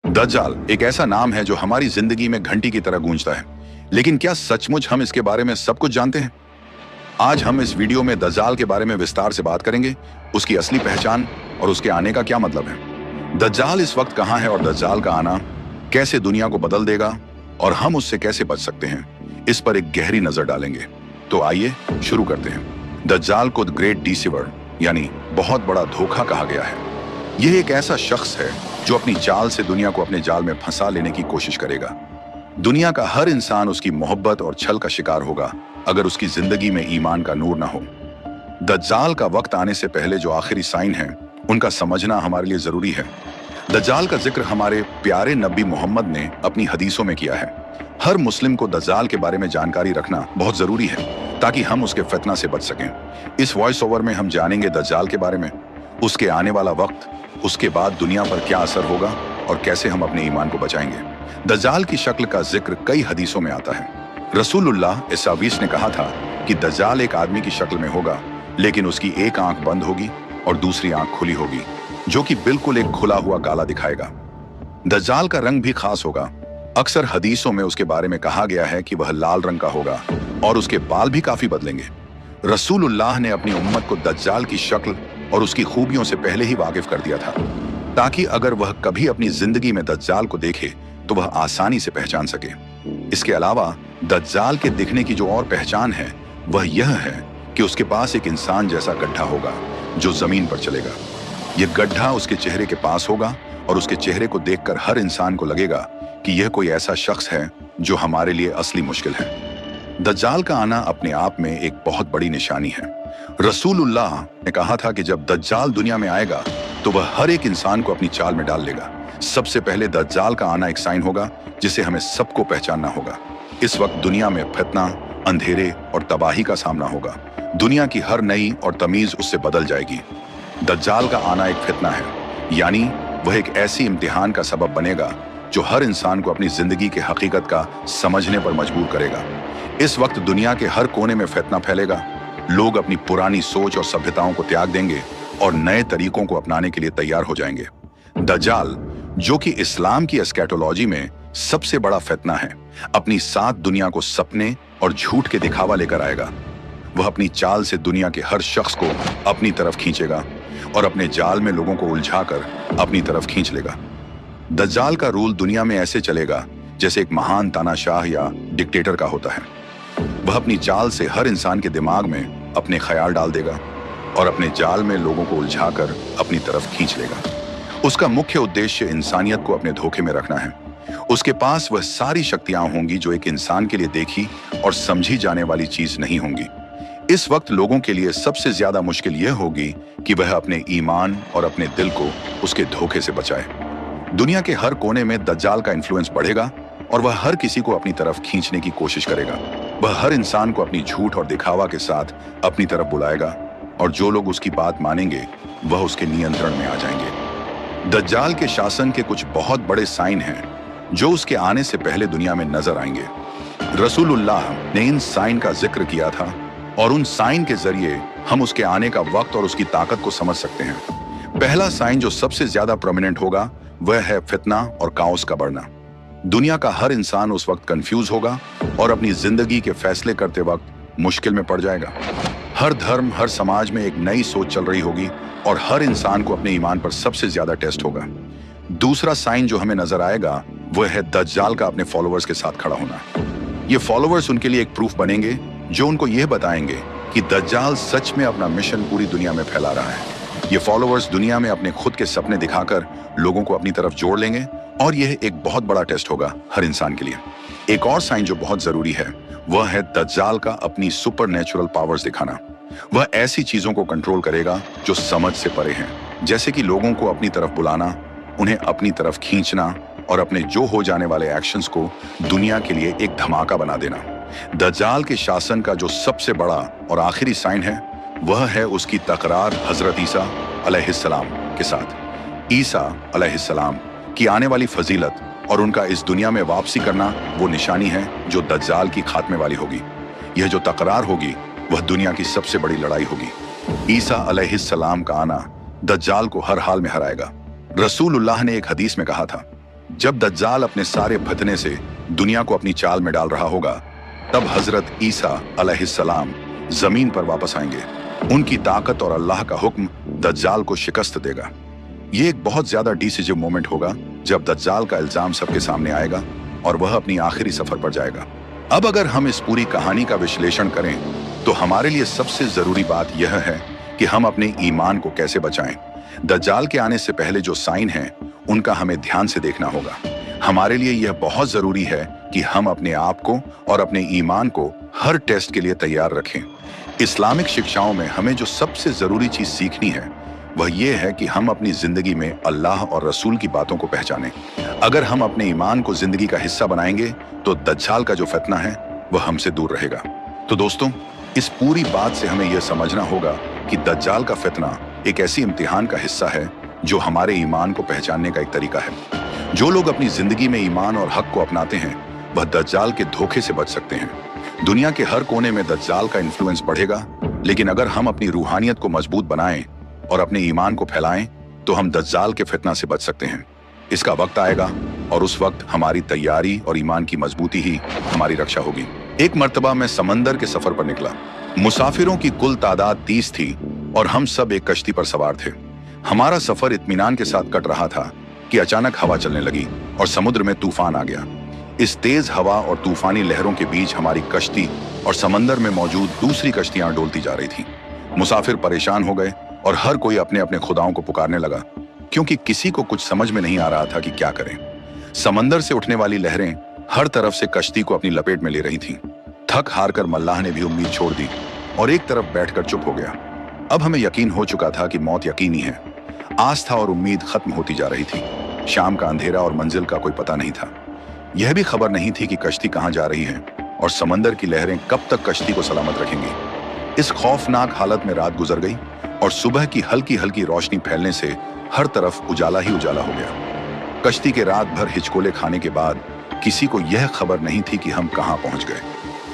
दज्जाल एक ऐसा नाम है जो हमारी जिंदगी में घंटी की तरह गूंजता है, लेकिन क्या सचमुच हम इसके बारे में सब कुछ जानते हैं? आज हम इस वीडियो में दज्जाल के बारे में विस्तार से बात करेंगे, उसकी असली पहचान और उसके आने का क्या मतलब है। दज्जाल इस वक्त कहाँ है और दज्जाल का आना कैसे दुनिया को बदल देगा और हम उससे कैसे बच सकते हैं, इस पर एक गहरी नजर डालेंगे। तो आइए शुरू करते हैं। दज्जाल को द ग्रेट डिसीवर यानी बहुत बड़ा धोखा कहा गया है। यह एक ऐसा शख्स है जो अपनी चाल से दुनिया को अपने जाल में फंसा लेने की कोशिश करेगा। दुनिया का हर इंसान उसकी मोहब्बत और छल का शिकार होगा अगर उसकी जिंदगी में ईमान का नूर ना हो। दज्जाल का वक्त आने से पहले जो आखिरी साइन है उनका समझना हमारे लिए जरूरी है। दज्जाल का जिक्र हमारे प्यारे नबी मोहम्मद ने अपनी हदीसों में किया है। हर मुस्लिम को दज्जाल के बारे में जानकारी रखना बहुत जरूरी है ताकि हम उसके फितना से बच सकें। इस वॉइस ओवर में हम जानेंगे दज्जाल के बारे में, उसके आने वाला वक्त, उसके बाद दुनिया पर क्या असर होगा और कैसे हम अपने ईमान को बचाएंगे। दज्जाल की शक्ल का जिक्र कई हदीसों में आता है। रसूलुल्लाह इस्सावीस ने कहा था कि दज्जाल एक आदमी की शक्ल में होगा, लेकिन उसकी एक आंख बंद होगी और दूसरी आंख खुली होगी, जो कि बिल्कुल एक खुला हुआ गाला दिखाएगा। दज्जाल का रंग भी खास होगा। अक्सर हदीसों में उसके बारे में कहा गया है कि वह लाल रंग का होगा और उसके बाल भी काफी बदलेंगे। रसूलुल्लाह ने अपनी उम्मत को दज्जाल की शक्ल और उसकी खूबियों से पहले ही वाकिफ कर दिया था, ताकि अगर वह कभी अपनी जिंदगी में दज्जाल को देखे तो वह आसानी से पहचान सके। इसके अलावा दज्जाल के दिखने की जो और पहचान है वह यह है कि उसके पास एक इंसान जैसा गड्ढा होगा जो जमीन पर चलेगा। यह गड्ढा उसके चेहरे के पास होगा और उसके चेहरे को देखकर हर इंसान को लगेगा कि यह कोई ऐसा शख्स है जो हमारे लिए असली मुश्किल है। दज्जाल का आना अपने आप में एक बहुत बड़ी निशानी है। रसूलुल्लाह ने कहा था कि जब दज्जाल दुनिया में आएगा तो वह हर एक इंसान को अपनी चाल में डाल लेगा। सबसे पहले दज्जाल का आना एक साइन होगा जिसे हमें सबको पहचानना होगा। इस वक्त दुनिया में फितना, अंधेरे और तबाही का सामना होगा। दुनिया की हर नई और तमीज उससे बदल जाएगी। दज्जाल का आना एक फितना है, यानी वह एक ऐसी इम्तिहान का सबब बनेगा जो हर इंसान को अपनी जिंदगी के हकीकत का समझने पर मजबूर करेगा। इस वक्त दुनिया के हर कोने में फितना फैलेगा। लोग अपनी पुरानी सोच और सभ्यताओं को त्याग देंगे और नए तरीकों को अपनाने के लिए तैयार हो जाएंगे। दज्जाल, जो कि इस्लाम की एस्केटोलॉजी में सबसे बड़ा फितना है, अपनी साथ दुनिया को सपने और झूठ के दिखावा लेकर आएगा। वह अपनी चाल से दुनिया के हर शख्स को अपनी तरफ खींचेगा और अपने जाल में लोगों को उलझाकर अपनी तरफ खींच लेगा। दज्जाल का रूल दुनिया में ऐसे चलेगा जैसे एक महान तानाशाह या डिक्टेटर का होता है। वह अपनी चाल से हर इंसान के दिमाग में अपने ख्याल डाल देगा और अपने जाल में लोगों को उलझाकर अपनी तरफ खींच लेगा। उसका मुख्य उद्देश्य इंसानियत को अपने धोखे में रखना है। उसके पास वह सारी शक्तियां होंगी जो एक इंसान के लिए देखी और समझी जाने वाली चीज नहीं होंगी। इस वक्त लोगों के लिए सबसे ज्यादा मुश्किल यह होगी कि वह अपने ईमान और अपने दिल को उसके धोखे से बचाए। दुनिया के हर कोने में दज्जाल का इन्फ्लुएंस बढ़ेगा और वह हर किसी को अपनी तरफ खींचने की कोशिश करेगा। वह हर इंसान को अपनी झूठ और दिखावा के साथ अपनी तरफ बुलाएगा और जो लोग उसकी बात मानेंगे वह उसके नियंत्रण में आ जाएंगे। दज्जाल के शासन के कुछ बहुत बड़े साइन हैं जो उसके आने से पहले दुनिया में नजर आएंगे। रसूलुल्लाह ने इन साइन का जिक्र किया था और उन साइन के जरिए हम उसके आने का वक्त और उसकी ताकत को समझ सकते हैं। पहला साइन जो सबसे ज्यादा प्रोमिनेंट होगा वह है फितना और काओस का बढ़ना। दुनिया का हर इंसान उस वक्त कंफ्यूज होगा और अपनी जिंदगी के फैसले करते वक्त मुश्किल में पड़ जाएगा। हर धर्म, हर समाज में एक नई सोच चल रही होगी और हर इंसान को अपने ईमान पर सबसे ज्यादा टेस्ट होगा। दूसरा साइन जो हमें नजर आएगा वह है दज्जाल का अपने फॉलोअर्स के साथ खड़ा होना। ये फॉलोअर्स उनके लिए एक प्रूफ बनेंगे जो उनको यह बताएंगे कि दज्जाल सच में अपना मिशन पूरी दुनिया में फैला रहा है। ये फॉलोअर्स दुनिया में अपने खुद के सपने दिखाकर लोगों को अपनी तरफ जोड़ लेंगे और यह एक बहुत बड़ा टेस्ट होगा हर इंसान के लिए। एक और साइन जो बहुत जरूरी है वह है दज्जाल का अपनी सुपर नेचुरल पावर्स दिखाना। वह ऐसी चीजों को कंट्रोल करेगा जो समझ से परे हैं, जैसे कि लोगों को अपनी तरफ बुलाना, उन्हें अपनी तरफ खींचना और अपने जो हो जाने वाले एक्शंस को दुनिया के लिए एक धमाका बना देना। दज्जाल के शासन का जो सबसे बड़ा और आखिरी साइन है वह है उसकी तकरार हजरत ईसा अलैहिस्सलाम के साथ। ईसा अलैहिस्सलाम की आने वाली फजीलत और उनका इस दुनिया में वापसी करना वो निशानी है जो दज्जाल की खात्मे वाली होगी। यह जो तकरार होगी वह दुनिया की सबसे बड़ी लड़ाई होगी। ईसा अलैहिस्सलाम का आना दज्जाल को हर हाल में हराएगा। रसूलुल्लाह ने एक हदीस में कहा था जब दज्जाल अपने सारे फतने से दुनिया को अपनी चाल में डाल रहा होगा, तब हजरत ईसा अलैहिस्सलाम जमीन पर वापस आएंगे। उनकी ताकत और अल्लाह का हुक्म दज्जाल को शिकस्त देगा। ये एक बहुत ज्यादा डिसिसिव मोमेंट होगा जब दज्जाल का इल्जाम सबके सामने आएगा और वह अपनी आखिरी सफर पर जाएगा। अब अगर हम इस पूरी कहानी का विश्लेषण करें तो हमारे लिए सबसे जरूरी बात यह है कि हम अपने ईमान को कैसे बचाएं। दज्जाल के आने से पहले जो साइन हैं, उनका हमें ध्यान से देखना होगा। हमारे लिए यह बहुत जरूरी है कि हम अपने आप को और अपने ईमान को हर टेस्ट के लिए तैयार रखें। इस्लामिक शिक्षाओं में हमें जो सबसे जरूरी चीज सीखनी है वह यह है कि हम अपनी जिंदगी में अल्लाह और रसूल की बातों को पहचानें। अगर हम अपने ईमान को जिंदगी का हिस्सा बनाएंगे तो दज्जाल का जो फितना है वह हमसे दूर रहेगा। तो दोस्तों, इस पूरी बात से हमें यह समझना होगा कि दज्जाल का फितना एक ऐसी इम्तिहान का हिस्सा है जो हमारे ईमान को पहचानने का एक तरीका है। जो लोग अपनी जिंदगी में ईमान और हक को अपनाते हैं वह दज्जाल के धोखे से बच सकते हैं। दुनिया के हर कोने में दज्जाल का इन्फ्लुएंस बढ़ेगा, लेकिन अगर हम अपनी रूहानियत को मजबूत बनाएं और अपने ईमान को फैलाएं तो हम दज्जाल के फितना से बच सकते हैं। इसका वक्त आएगा और उस वक्त हमारी तैयारी और ईमान की मजबूती ही हमारी रक्षा होगी। एक मर्तबा मैं समंदर के सफर पर निकला। मुसाफिरों की कुल तादाद 30 थी और हम सब एक कश्ती पर सवार थे। हमारा सफर इत्मीनान के साथ कट रहा था कि अचानक हवा चलने लगी और समुद्र में तूफान आ गया। इस तेज हवा और तूफानी लहरों के बीच हमारी कश्ती और समंदर में मौजूद दूसरी कश्तियां डोलती जा रही थीं। मुसाफिर परेशान हो गए और हर कोई अपने अपने खुदाओं को पुकारने लगा, क्योंकि किसी को कुछ समझ में नहीं आ रहा था कि क्या करें। समंदर से उठने वाली लहरें हर तरफ से कश्ती को अपनी लपेट में ले रही थीं। थक हार कर मल्लाह ने भी उम्मीद छोड़ दी और एक तरफ बैठकर चुप हो गया। अब हमें यकीन हो चुका था कि मौत यकीनी है। आस्था और उम्मीद खत्म होती जा रही थी। शाम का अंधेरा और मंजिल का कोई पता नहीं था। यह भी खबर नहीं थी कि कश्ती कहां जा रही है और समंदर की लहरें कब तक कश्ती को सलामत रखेंगी। इस खौफनाक हालत में रात गुजर गई और सुबह की हल्की हल्की रोशनी फैलने से हर तरफ उजाला ही उजाला हो गया। कश्ती के रात भर हिचकोले खाने के बाद किसी को यह खबर नहीं थी कि हम कहां पहुंच गए।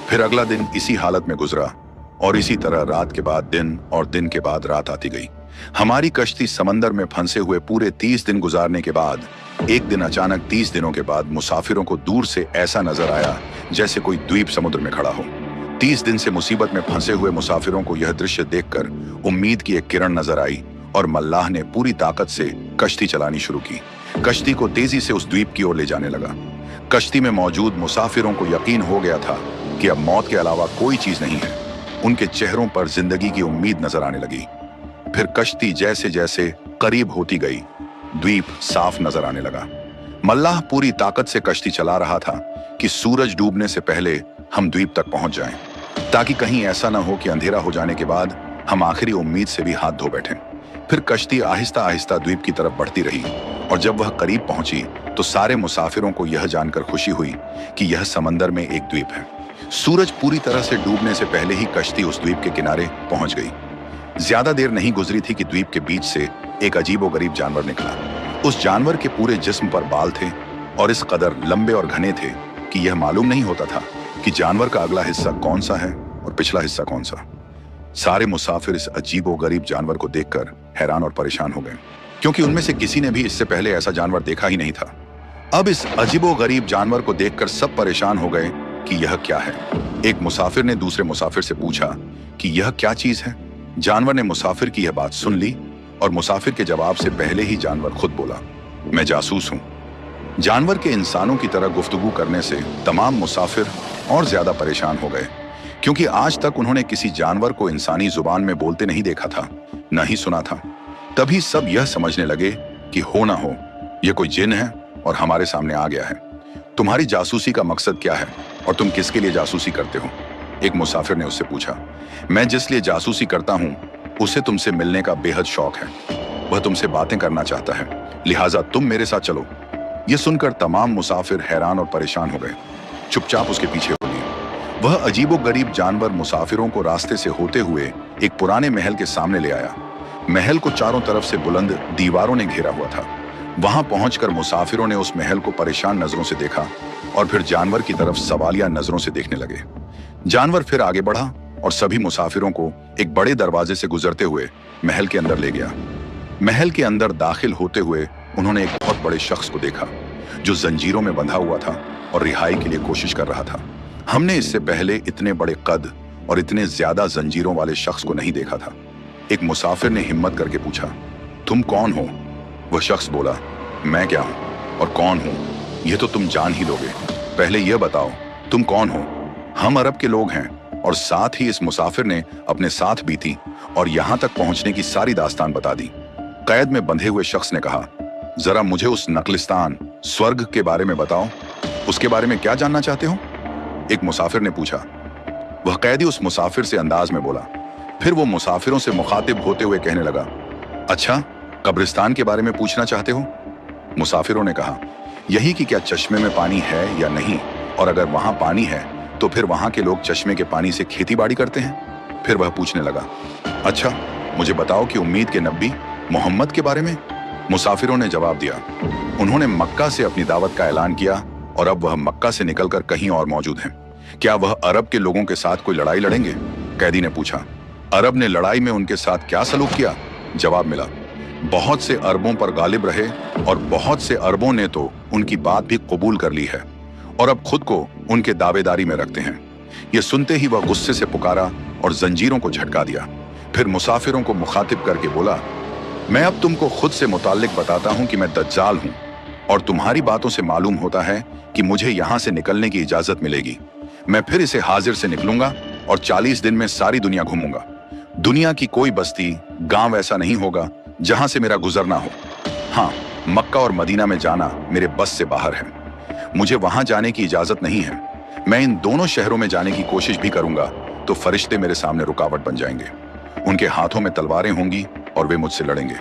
फिर अगला दिन इसी हालत में गुजरा और इसी तरह रात के बाद दिन और दिन के बाद रात आती गई। हमारी कश्ती समंदर में फंसे हुए पूरे 30 दिन गुजारने के बाद एक दिन अचानक 30 दिनों के बाद मुसाफिरों को दूर से ऐसा नजर आया जैसे कोई द्वीप समुद्र में खड़ा हो। 30 दिन से मुसीबत में फंसे हुए मुसाफिरों को यह दृश्य देखकर उम्मीद की एक किरण नजर आई और मल्लाह ने पूरी ताकत से कश्ती चलानी शुरू की। कश्ती को तेजी से उस द्वीप की ओर ले जाने लगा। कश्ती में मौजूद मुसाफिरों को यकीन हो गया था कि अब मौत के अलावा कोई चीज नहीं है। उनके चेहरों पर जिंदगी की उम्मीद नजर आने लगी। फिर कश्ती जैसे जैसे करीब होती गई, द्वीप साफ नजर आने लगा। मल्लाह पूरी ताकत से कश्ती चला रहा था कि सूरज डूबने से पहले हम द्वीप तक पहुंच जाएं, ताकि कहीं ऐसा न हो कि अंधेरा हो जाने के बाद हम आखिरी उम्मीद से भी हाथ धो बैठें। फिर कश्ती आहिस्ता आहिस्ता द्वीप की तरफ बढ़ती रही और जब वह करीब पहुंची तो सारे मुसाफिरों को यह जानकर खुशी हुई कि यह समंदर में एक द्वीप है। सूरज पूरी तरह से डूबने से पहले ही कश्ती उस द्वीप के किनारे पहुंच गई। ज्यादा देर नहीं गुजरी थी कि द्वीप के बीच से एक अजीबोगरीब जानवर निकला। उस जानवर के पूरे जिस्म पर बाल थे और इस कदर लंबे और घने थे कि यह मालूम नहीं होता था कि जानवर का अगला हिस्सा कौन सा है और पिछला हिस्सा कौन सा। सारे मुसाफिर इस अजीबोगरीब जानवर को देखकर हैरान और परेशान हो गए, क्योंकि उनमें से किसी ने भी इससे पहले ऐसा जानवर देखा ही नहीं था। अब इस अजीबोगरीब जानवर को देखकर सब परेशान हो गए कि यह क्या है। एक मुसाफिर ने दूसरे मुसाफिर से पूछा कि यह क्या चीज है। जानवर ने मुसाफिर की यह बात सुन ली और मुसाफिर के जवाब से पहले ही जानवर खुद बोला, मैं जासूस हूं। जानवर के इंसानों की तरह गुफ्तगू करने से तमाम मुसाफिर और ज्यादा परेशान हो गए, क्योंकि आज तक उन्होंने किसी जानवर को इंसानी जुबान में बोलते नहीं देखा था, न ही सुना था। तभी सब यह समझने लगे कि हो ना हो यह कोई जिन है और हमारे सामने आ गया है। तुम्हारी जासूसी का मकसद क्या है और तुम किसके लिए जासूसी करते हो? एक मुसाफिर ने उससे पूछा। मैं जिस लिए जासूसी करता हूं उसे तुमसे मिलने का बेहद शौक है। वह तुमसे बातें करना चाहता है, लिहाजा तुम मेरे साथ चलो। यह सुनकर तमाम मुसाफिर हैरान और परेशान हो गए, चुपचाप उसके पीछे हो लिए। वह अजीबोगरीब जानवर मुसाफिरों को रास्ते से होते हुए एक पुराने महल के सामने ले आया। महल को चारों तरफ से बुलंद दीवारों ने घेरा हुआ था। वहां पहुंचकर मुसाफिरों ने उस महल को परेशान नजरों से देखा और फिर जानवर की तरफ सवालिया नजरों से देखने लगे। जानवर फिर आगे बढ़ा और सभी मुसाफिरों को एक बड़े दरवाजे से गुजरते हुए महल के अंदर ले गया। महल के अंदर दाखिल होते हुए उन्होंने एक बहुत बड़े शख्स को देखा। जो जंजीरों में बंधा हुआ था और रिहाई के लिए कोशिश कर रहा था। हमने इससे पहले इतने बड़े कद और इतने ज्यादा जंजीरों वाले शख्स को नहीं देखा था। एक मुसाफिर ने हिम्मत करके पूछा, तुम कौन हो? वह शख्स बोला, मैं क्या हूं और कौन हूं ये तो तुम जान ही लोगे। पहले यह बताओ तुम कौन हो? हम अरब के लोग हैं। और साथ ही इस मुसाफिर ने अपने साथ बीती और यहां तक पहुंचने की सारी दास्तान बता दी। कैद में बंधे हुए शख्स ने कहा, जरा मुझे उस नकलिस्तान स्वर्ग के बारे में बताओ, उसके बारे में क्या जानना चाहते हो? एक मुसाफिर ने पूछा। वह कैदी उस मुसाफिर से अंदाज में बोला। फिर वो मुसाफिरों से मुखातिब होते हुए कहने लगा, अच्छा, कब्रिस्तान के बारे में पूछना चाहते हो? मुसाफिरों ने कहा, यही कि क्या चश्मे में पानी है या नहीं, और अगर वहां पानी है तो फिर वहां के लोग चश्मे के पानी से खेती बाड़ी करते हैं? फिर वह पूछने लगा, अच्छा, मुझे बताओ कि उम्मीद के नबी मोहम्मद के बारे में? मुसाफिरों ने जवाब दिया, उन्होंने मक्का से अपनी दावत का ऐलान किया और अब वह मक्का से निकलकर कहीं और मौजूद हैं। क्या वह अरब के लोगों के साथ कोई लड़ाई लड़ेंगे? कैदी ने पूछा। अरब ने लड़ाई में उनके साथ क्या सलूक किया? जवाब मिला, बहुत से अरबों पर गालिब रहे और बहुत से अरबों ने तो उनकी बात भी कबूल कर ली है और अब खुद को उनके दावेदारी में रखते हैं। ये सुनते ही वह गुस्से से पुकारा और जंजीरों को झटका दिया। फिर मुसाफिरों को मुखातिब करके बोला, मैं अब तुमको खुद से मुताल्लिक बताता हूं कि मैं दज्जाल हूं और तुम्हारी बातों से मालूम होता है कि मुझे यहां से निकलने की इजाजत मिलेगी। मैं फिर इसे हाजिर से निकलूंगा और 40 दिन में सारी दुनिया घूमूंगा। दुनिया की कोई बस्ती, गांव ऐसा नहीं होगा जहां से मेरा गुजरना हो। हाँ, मक्का और मदीना में जाना मेरे बस से बाहर है। मुझे वहां जाने की इजाजत नहीं है। मैं इन दोनों शहरों में जाने की कोशिश भी करूंगा तो फरिश्ते मेरे सामने रुकावट बन जाएंगे। उनके हाथों में तलवारें होंगी और वे मुझसे लड़ेंगे।